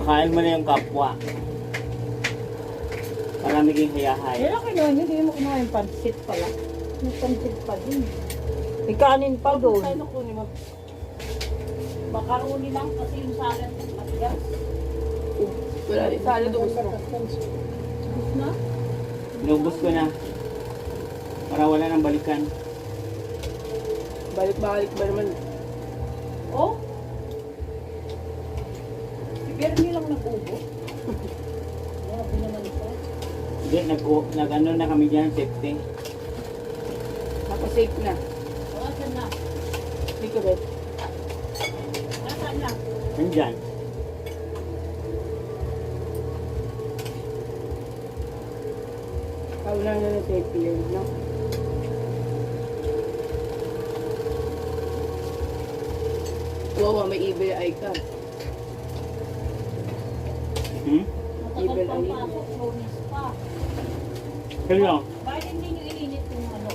Pakain mo na yung kapwa. Para maging hayahay. Kaya kinuha niyo, hindi mo kumain pansit pala. May pansit pa din. May kanin pa doon. Kaya nakunin mo. Makaroni lang kasi yung salad matigas. Wala rin salad doon. Na? Inubos ko na. Para wala nang balikan. Balik-balik ba naman? Oh? Si Bernie lang nag-ubo. Grabe naman ito. Hindi, nag-ano na kami dyan, safety. Nakasafe na. O, asan na? Hindi ka ba? Asan na? Nandyan. Wala na na safety yun, no? Wow, may eBay icon. Hmm? Matagal Evil pang eye. pasok, bonus pa. Hello. Bakit hindi nyo iinit yung ano?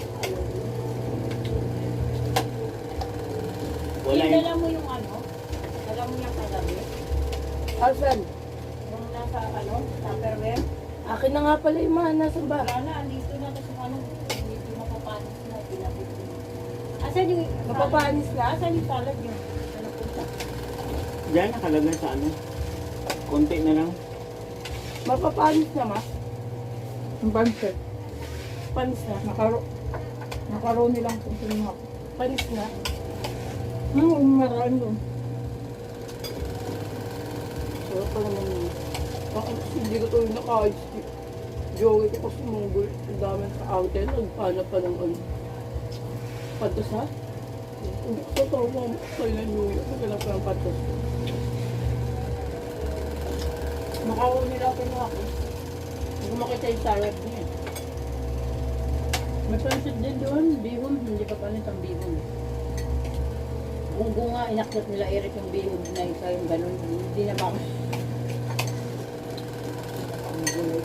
Wala Yung yung... dala mo yung ano? Dala mo yung kagabi? Asan? Yung nasa ano? Tupperware? Akin na nga pala yung mga nasa ba? Wala na, andito na kasi ano, hindi mapapanis na, pinapit mo. Asan yung Mapapanis na? Asan yung salad nyo? Ano punta? Dyan, nakalagay sa ano. Konti na lang. Mapapanis na, ma? Ang pansit. Panis na. Makaroni lang kung sino. Panis na. Umaraan doon. So, pa naman yun. Bakit kasi hindi ko ito yung naka-ice. Joey ko kasi mongol. Ang dami sa outer. Nagpana pa ng ano. Patos ha? Hindi ko ito mo. Kaya na New York. Naghanap pa ng patos. Makaroni lang kinuha ko. Hindi ko makita yung salad niya. May pansit din doon, bihon, hindi pa palit ang bihon. Kung nga, inakyat nila Eric yung bihon na isa yung ganun, hindi na maka. Ang gulo.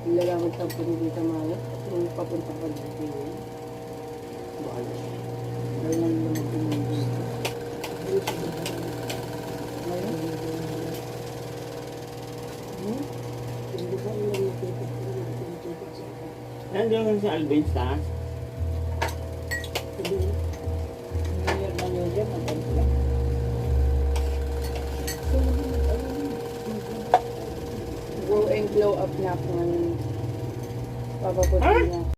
Nilalangan sa panilita maya. Kung papunta pa dito yun. Bahala. Dahil nang naman pinili. Nandiyan ka sa Alvin sa taas. New Year na New Year, maganda sila. Go and glow up na ako ngayon. Papaputin niya.